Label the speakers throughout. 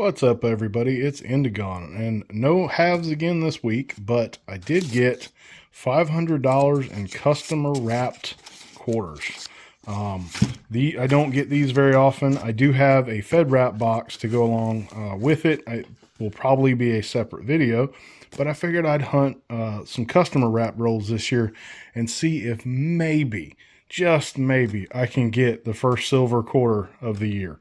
Speaker 1: What's up, everybody? It's Indigon, and no halves again this week, but I did get $500 in customer wrapped quarters. I don't get these very often. I do have a Fed wrap box to go along with it. It will probably be a separate video, but I figured I'd hunt some customer wrap rolls this year and see if maybe, just maybe, I can get the first silver quarter of the year.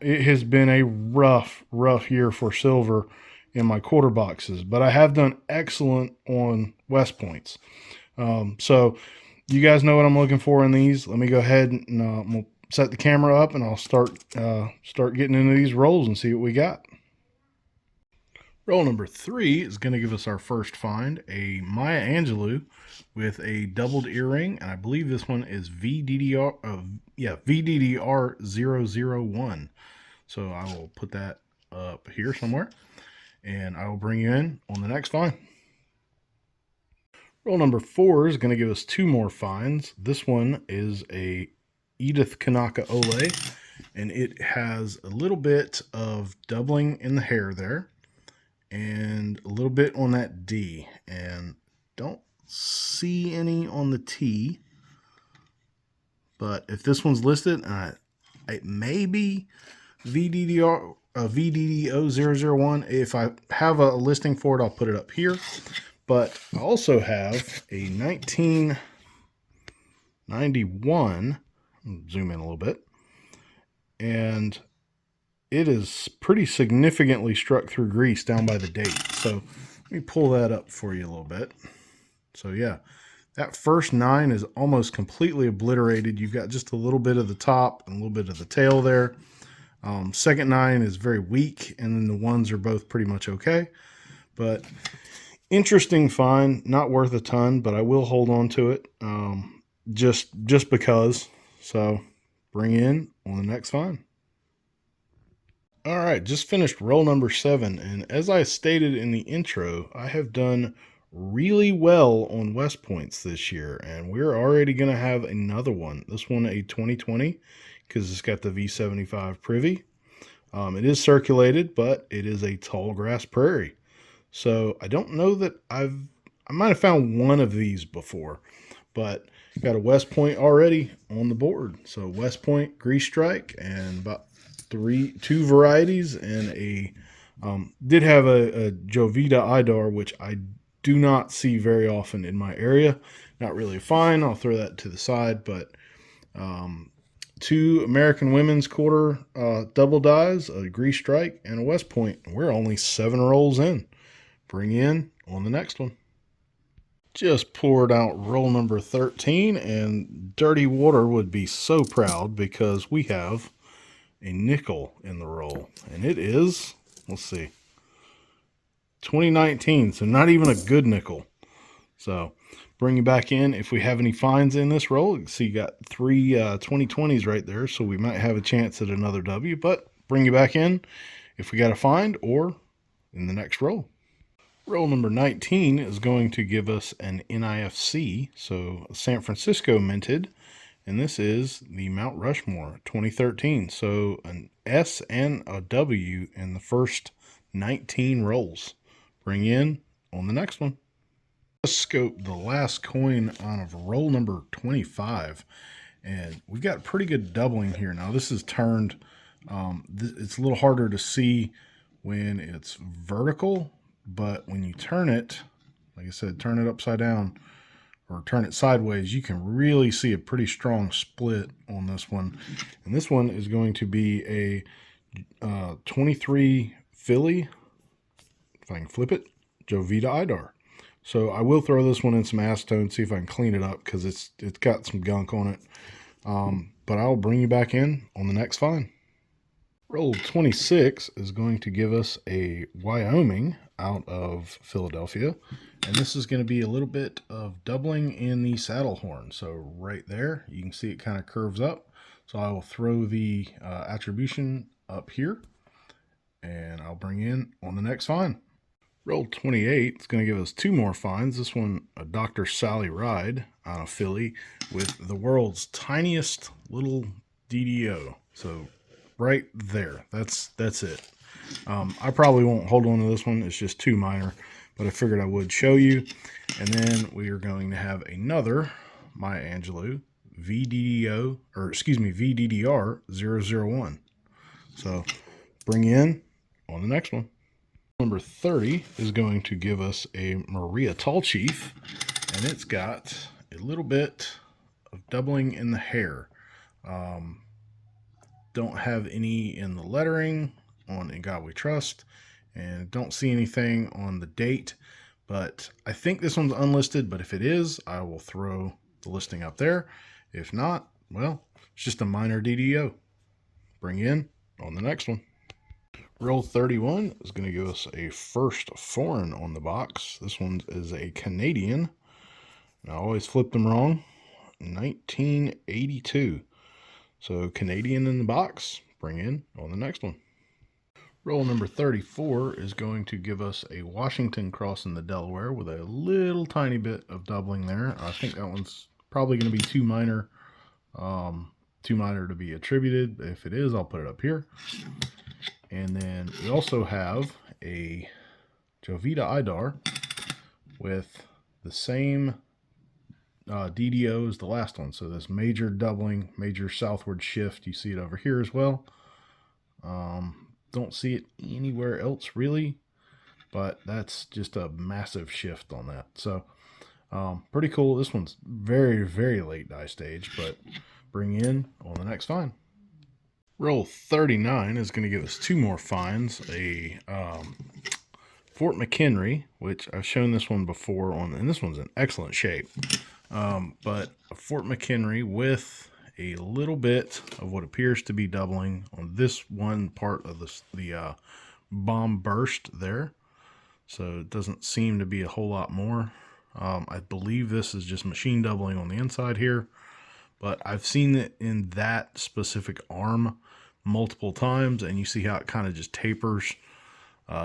Speaker 1: It has been a rough year for silver in my quarter boxes, but I have done excellent on West Points. So you guys know what I'm looking for in these. Let me go ahead and we'll set the camera up, and I'll start getting into these rolls and see what we got. Roll number 3 is going to give us our first find, a Maya Angelou with a doubled earring, and I believe this one is VDDR001. So I will put that up here somewhere, and I will bring you in on the next find. Roll number 4 is going to give us 2 more finds. This one is a Edith Kanaka Ole, and it has a little bit of doubling in the hair there, and a little bit on that D, and don't see any on the T. But if this one's listed, it may be VDDO001. If I have a listing for it, I'll put it up here. But I also have a 1991. Zoom in a little bit, and it is pretty significantly struck through grease down by the date. So let me pull that up for you a little bit. So yeah, that first 9 is almost completely obliterated. You've got just a little bit of the top and a little bit of the tail there. Second 9 is very weak, and then the ones are both pretty much okay. But interesting find, not worth a ton, but I will hold on to it just because. So bring in on the next find. All right, just finished roll number 7, and as I stated in the intro, I have done really well on West Points this year, and we're already going to have another one. This one a 2020 because it's got the V75 privy. It is circulated, but it is a tall grass prairie. So I don't know that I might have found one of these before, but got a West Point already on the board. So West Point Grease Strike, and about 2 varieties, and did have a Jovita Idar, which I do not see very often in my area. Not really a find. I'll throw that to the side, but 2 American Women's Quarter double dies, a Grease Strike, and a West Point. We're only 7 rolls in. Bring in on the next one. Just poured out roll number 13, and Dirty Water would be so proud because we have a nickel in the roll, and it is, let's see, 2019, so not even a good nickel. So bring you back in if we have any finds in this roll. You can see you got 3 2020s right there, so we might have a chance at another W, but bring you back in if we got a find or in the next roll. Roll number 19 is going to give us an NIFC, so San Francisco minted, and this is the Mount Rushmore 2013. So an S and a W in the first 19 rolls. Bring in on the next one. Let's scope the last coin out of roll number 25. And we've got pretty good doubling here. Now this is turned, it's a little harder to see when it's vertical, but when you turn it, like I said, turn it upside down, or turn it sideways, you can really see a pretty strong split on this one. And this one is going to be a 23 Philly, if I can flip it, Jovita Idar. So I will throw this one in some acetone, see if I can clean it up, because it's got some gunk on it. But I'll bring you back in on the next find. Roll 26 is going to give us a Wyoming out of Philadelphia. And this is going to be a little bit of doubling in the saddle horn. So right there, you can see it kind of curves up. So I will throw the attribution up here, and I'll bring in on the next find. Roll 28 is going to give us 2 more finds. This one, a Dr. Sally Ride out of Philly with the world's tiniest little DDO. So right there, that's it. I probably won't hold on to this one. It's just too minor, but I figured I would show you. And then we are going to have another Maya Angelou VDDR 001. So bring in on the next one. Number 30 is going to give us a Maria Tallchief, and it's got a little bit of doubling in the hair. Don't have any in the lettering on In God We Trust, and don't see anything on the date, but I think this one's unlisted, but if it is, I will throw the listing up there. If not, well, it's just a minor DDO. Bring in on the next one. Roll 31 is going to give us a first foreign on the box. This one is a Canadian. I always flip them wrong. 1982. So Canadian in the box. Bring in on the next one. Roll number 34 is going to give us a Washington crossing the Delaware with a little tiny bit of doubling there. I think that one's probably going to be too minor to be attributed. If it is, I'll put it up here. And then we also have a Jovita Idar with the same DDO as the last one. So this major doubling, major southward shift. You see it over here as well. Don't see it anywhere else really, but that's just a massive shift on that. So pretty cool. This one's very, very late die stage, but bring in on the next find. Roll 39 is going to give us two more finds. A Fort McHenry, which I've shown this one before on, and this one's in excellent shape. But a Fort McHenry with a little bit of what appears to be doubling on this one part of the bomb burst there. So it doesn't seem to be a whole lot more. I believe this is just machine doubling on the inside here, but I've seen it in that specific arm multiple times, and you see how it kind of just tapers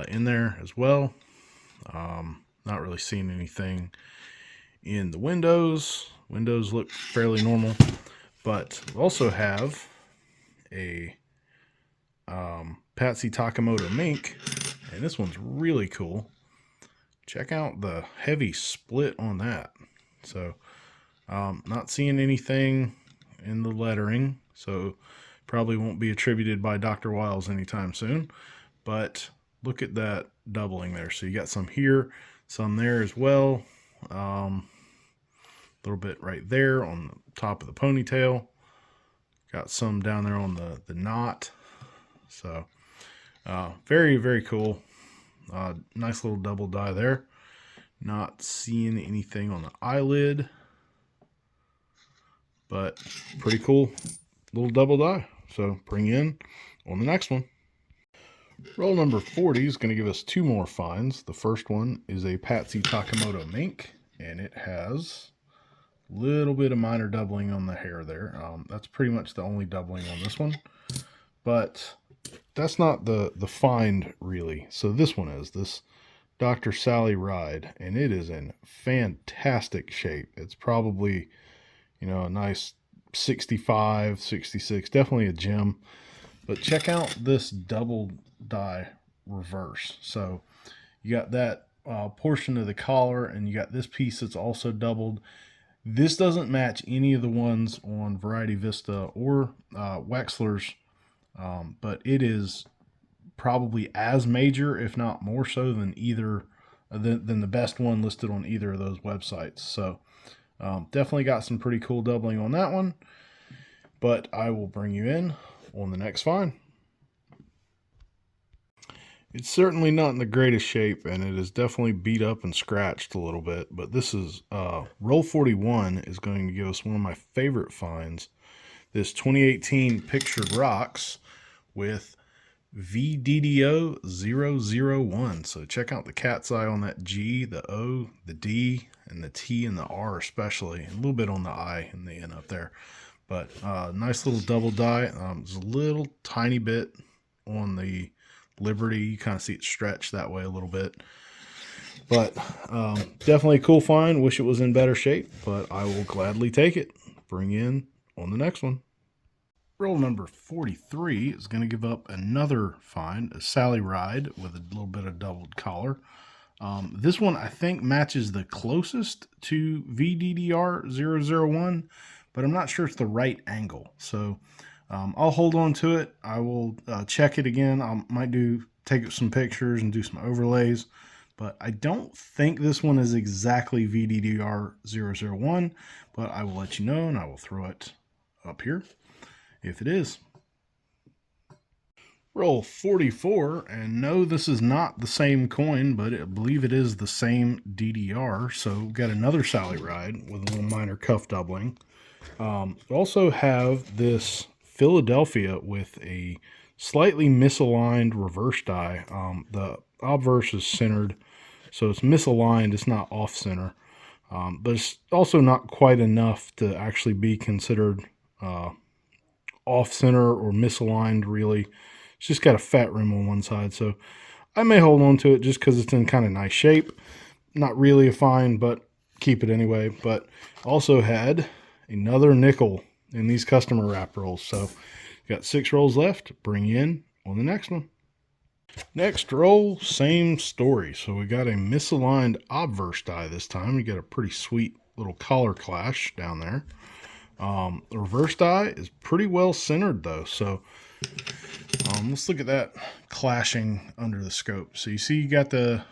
Speaker 1: in there as well. Not really seeing anything in the windows. Windows look fairly normal, but we also have a Patsy Takemoto mink, and this one's really cool. Check out the heavy split on that. So not seeing anything in the lettering, so probably won't be attributed by Dr. Wiles anytime soon, but look at that doubling there. So you got some here, some there as well. A little bit right there on the top of the ponytail. Got some down there on the knot. So very, very cool. Nice little double die there. Not seeing anything on the eyelid, but pretty cool little double die. So bring in on the next one. Roll number 40 is going to give us two more finds. The first one is a Patsy Takemoto mink, and it has a little bit of minor doubling on the hair there. That's pretty much the only doubling on this one, but that's not the find really. So this one is this Dr. Sally Ride, and it is in fantastic shape. It's probably, you know, a nice 65, 66, definitely a gem. But check out this double die reverse. So you got that portion of the collar, and you got this piece that's also doubled. This doesn't match any of the ones on Variety Vista or Wexler's, but it is probably as major, if not more so, than either than the best one listed on either of those websites. So definitely got some pretty cool doubling on that one, but I will bring you in on the next find. It's certainly not in the greatest shape, and it is definitely beat up and scratched a little bit, but this is Roll 41 is going to give us one of my favorite finds. This 2018 Pictured Rocks with VDDO 001. So check out the cat's eye on that G, the O, the D, and the T and the R especially, and a little bit on the I and the N up there. But nice little double die. There's a little tiny bit on the Liberty. You kind of see it stretch that way a little bit. But definitely a cool find. Wish it was in better shape, but I will gladly take it. Bring in on the next one. Roll number 43 is going to give up another find, a Sally Ride with a little bit of doubled collar. This one I think matches the closest to VDDR001, but I'm not sure it's the right angle. So I'll hold on to it. I will check it again. I might take some pictures and do some overlays, but I don't think this one is exactly VDDR001, but I will let you know, and I will throw it up here if it is. Roll 44, and no, this is not the same coin, but I believe it is the same DDR. So we've got another Sally Ride with a little minor cuff doubling. We also have this Philadelphia with a slightly misaligned reverse die. The obverse is centered, so it's misaligned. It's not off center, but it's also not quite enough to actually be considered off center or misaligned, really. It's just got a fat rim on one side, so I may hold on to it just because it's in kind of nice shape. Not really a find, but keep it anyway. But also had another nickel in these customer wrap rolls. So got 6 rolls left. Bring you in on the next one. Next roll, same story. So we got a misaligned obverse die this time. We got a pretty sweet little collar clash down there. The reverse die is pretty well centered though. So let's look at that clashing under the scope. So you see you got the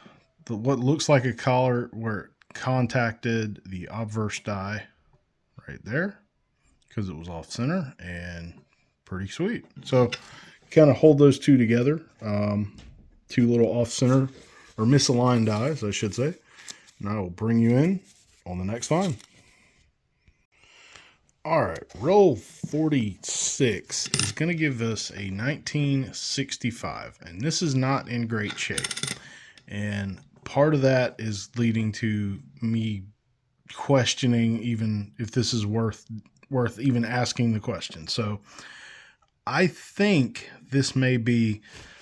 Speaker 1: what looks like a collar where it contacted the obverse die right there because it was off center, and pretty sweet. So kind of hold those two together, two little off center or misaligned dies, I should say. And I will bring you in on the next find. All right, roll 46 is going to give us a 1965, and this is not in great shape. And part of that is leading to me questioning even if this is worth even asking the question. So I think this may be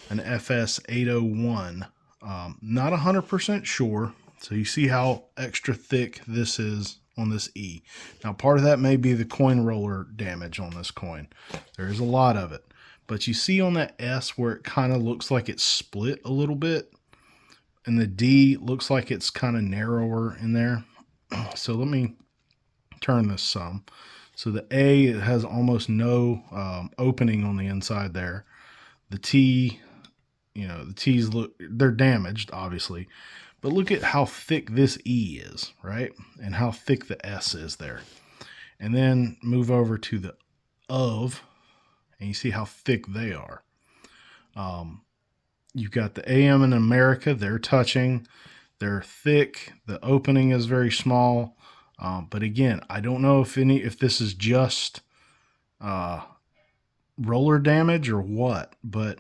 Speaker 1: an FS 801. Not 100% sure. So you see how extra thick this is on this E. Now part of that may be the coin roller damage on this coin. There is a lot of it. But you see on that S where it kind of looks like it's split a little bit. And the D looks like it's kind of narrower in there. So let me turn this some. So the A, it has almost no opening on the inside there. The T, the T's they're damaged, obviously. But look at how thick this E is, right? And how thick the S is there. And then move over to the of, and you see how thick they are. You've got the AM in America, they're touching. They're thick. The opening is very small. But again, I don't know if this is just roller damage or what, but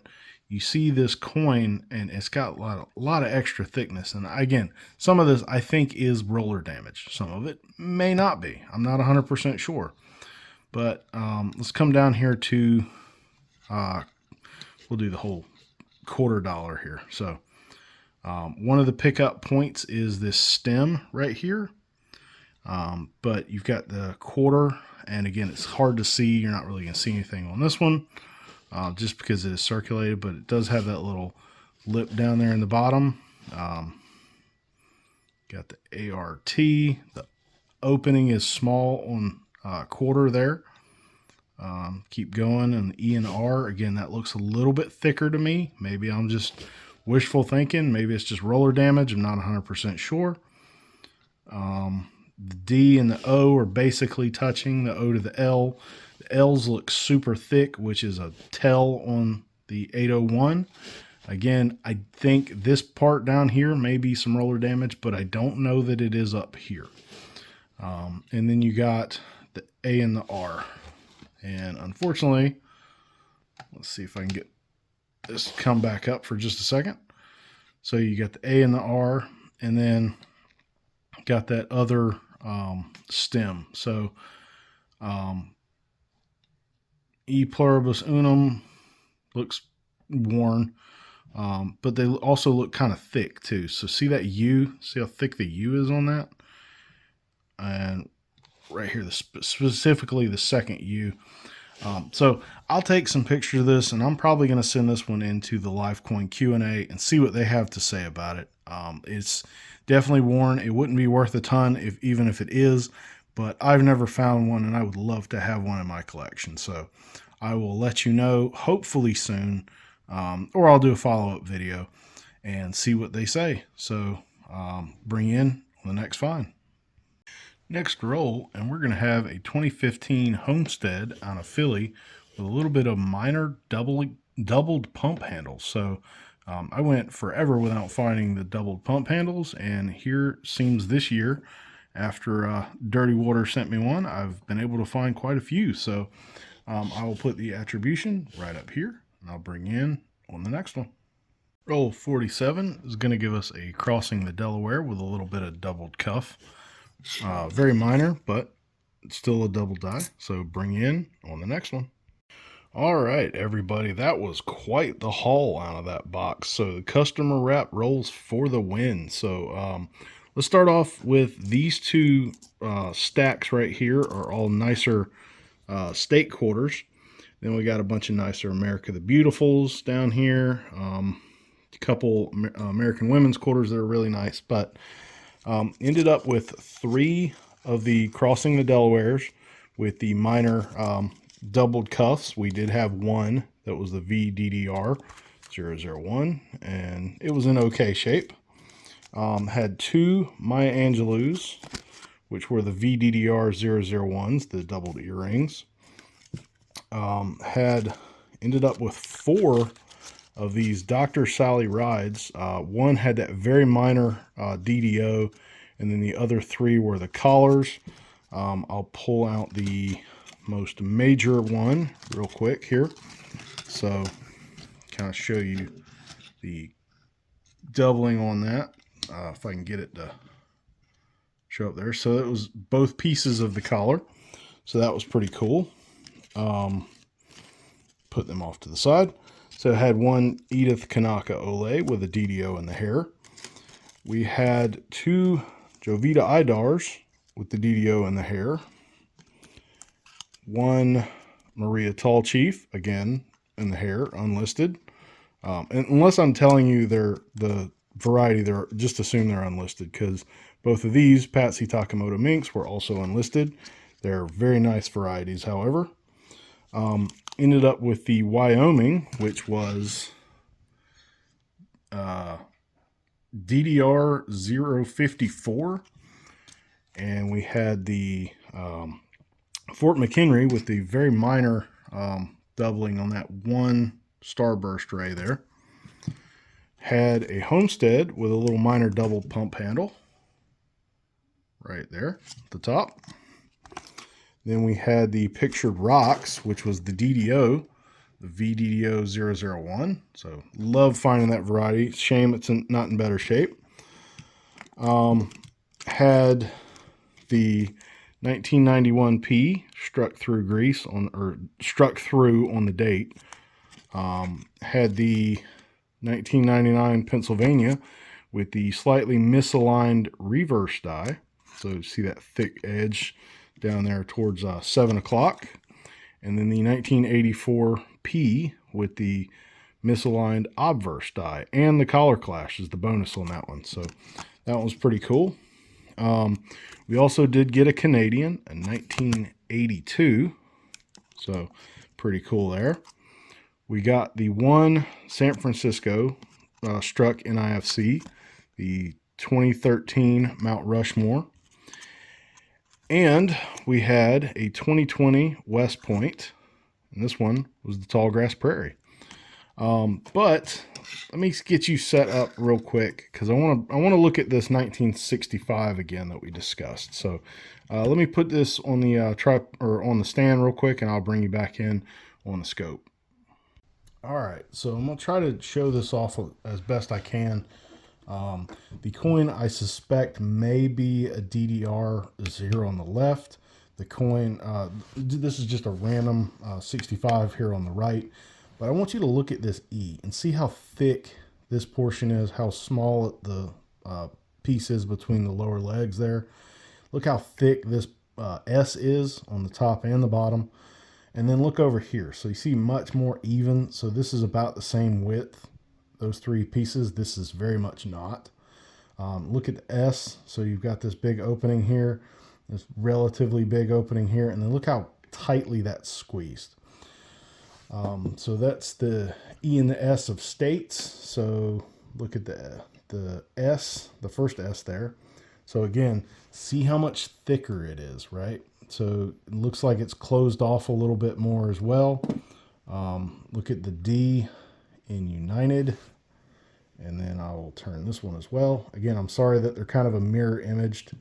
Speaker 1: you see this coin and it's got a lot of extra thickness. And again, some of this I think is roller damage. Some of it may not be. I'm not 100% sure. But let's come down here to, we'll do the whole $quarter here. So one of the pickup points is this stem right here. But you've got the quarter, and again, it's hard to see. You're not really going to see anything on this one. Just because it is circulated, but it does have that little lip down there in the bottom. Got the ART. The opening is small on quarter there. Keep going, and the E and R, again, that looks a little bit thicker to me. Maybe I'm just wishful thinking. Maybe it's just roller damage. I'm not 100% sure. The D and the O are basically touching, the O to the L. The L's look super thick, which is a tell on the 801. Again, I think this part down here may be some roller damage, but I don't know that it is up here. And then you got the A and the R. And unfortunately, let's see if I can get this to come back up for just a second. So you got the A and the R, and then got that other stem. So E pluribus unum looks worn, but they also look kind of thick too. So see that U? See how thick the U is on that? And right here, specifically the second U. So I'll take some pictures of this, and I'm probably going to send this one into the Lifecoin Q&A and see what they have to say about it. It's definitely worn. It wouldn't be worth a ton even if it is, but I've never found one, and I would love to have one in my collection. So I will let you know hopefully soon, or I'll do a follow-up video and see what they say. So bring in the next find. Next roll, and we're going to have a 2015 Homestead out of Philly with a little bit of minor doubled pump handles. So I went forever without finding the doubled pump handles, and here seems this year, after Dirty Water sent me one, I've been able to find quite a few. So I will put the attribution right up here, and I'll bring in on the next one. Roll 47 is going to give us a Crossing the Delaware with a little bit of doubled cuff. Very minor, but it's still a double die. So bring in on the next one. All right, everybody, that was quite the haul out of that box. So the customer wrap rolls for the win. So let's start off with these two stacks right here are all nicer state quarters. Then we got a bunch of nicer America the Beautifuls down here. A couple American Women's quarters that are really nice, but ended up with 3 of the Crossing the Delawares with the minor doubled cuffs. We did have one that was the VDDR 001, and it was in okay shape. Had 2 Maya Angelou's, which were the VDDR 001s, the doubled earrings. Ended up with 4 of these Dr. Sally Rides. One had that very minor DDO, and then the other 3 were the collars. I'll pull out the most major one real quick here. So kind of show you the doubling on that, if I can get it to show up there. So it was both pieces of the collar. So that was pretty cool. Put them off to the side. So it had one Edith Kanaka Ole with a DDO in the hair. We had 2 Jovita Idars with the DDO in the hair. 1 Maria Tall Chief, again, in the hair, unlisted. And unless I'm telling you they're the variety, they're just assume they're unlisted, because both of these Patsy Takemoto minks were also unlisted. They're very nice varieties, however. Ended up with the Wyoming, which was DDR 054, and we had the Fort McHenry with the very minor doubling on that one starburst ray there. Had a Homestead with a little minor double pump handle right there at the top. Then we had the Pictured Rocks, which was the DDO, the VDDO 001. So love finding that variety. Shame it's not in better shape. Had the 1991P struck through on the date. Had the 1999 Pennsylvania with the slightly misaligned reverse die. So see that thick edge down there towards 7 o'clock. And then the 1984 P with the misaligned obverse die. And the collar clash is the bonus on that one. So that was pretty cool. We also did get a Canadian in 1982. So pretty cool there. We got the one San Francisco struck NIFC, the 2013 Mount Rushmore. And we had a 2020 West Point, and this one was the Tallgrass Prairie. But let me get you set up real quick, because I want to look at this 1965 again that we discussed. So let me put this on the on the stand real quick, and I'll bring you back in on the scope. All right, so I'm gonna try to show this off as best I can. The coin, I suspect, may be a DDR 0 on the left. The coin, this is just a random 65 here on the right. But I want you to look at this E and see how thick this portion is, how small the piece is between the lower legs there. Look how thick this S is on the top and the bottom. And then look over here. So you see much more even. So this is about the same width, those three pieces. This is very much not. Look at the S. So you've got this big opening here, this relatively big opening here, and then look how tightly that's squeezed. So that's the E and the S of states. So look at the S, the first S there. So again, see how much thicker it is, right? So it looks like it's closed off a little bit more as well. Look at the D in United. And then I will turn this one as well. Again, I'm sorry that they're kind of a mirror imaged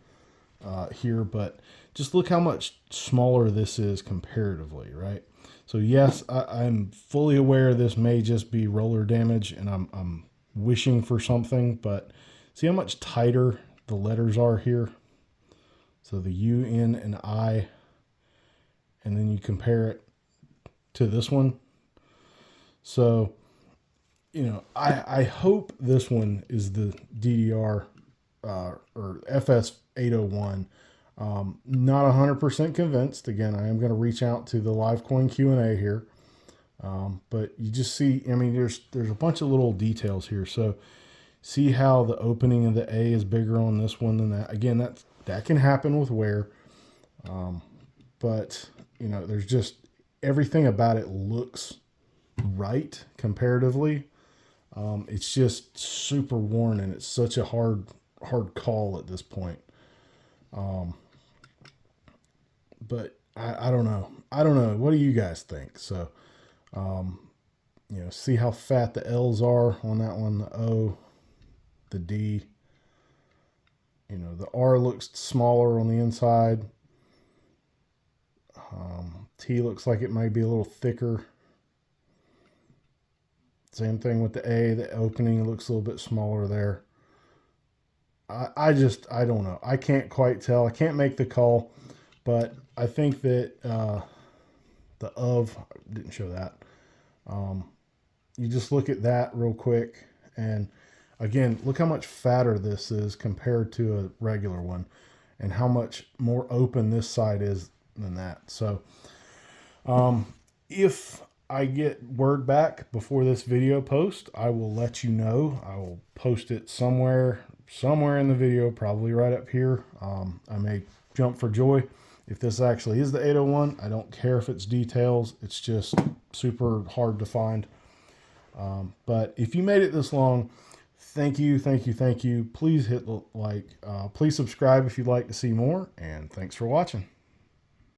Speaker 1: here, but just look how much smaller this is comparatively, right? So yes, I'm fully aware this may just be roller damage, and I'm wishing for something, but see how much tighter the letters are here? So the U, N, and I, and then you compare it to this one. So, you know, I hope this one is the DDR or FS801. Not 100% convinced. Again, I am going to reach out to the Livecoin Q&A here. But you just see, I mean, there's a bunch of little details here. So see how the opening of the A is bigger on this one than that. Again, that can happen with wear. But, you know, there's just everything about it looks right comparatively. It's just super worn, and it's such a hard call at this point. But I don't know. I don't know. What do you guys think? So, you know, see how fat the L's are on that one, the O, the D. You know, the R looks smaller on the inside. T looks like it might be a little thicker. Same thing with the A, the opening looks a little bit smaller there. I don't know. I can't quite tell. I can't make the call, but I think that the of, didn't show that. You just look at that real quick, and again, look how much fatter this is compared to a regular one, and how much more open this side is than that. So if I get word back before this video post, I will let you know. I will post it somewhere in the video, probably right up here. I may jump for joy if this actually is the 801. I don't care if it's details. It's just super hard to find. But if you made it this long, thank you. Please hit the like. Please subscribe if you'd like to see more, and thanks for watching.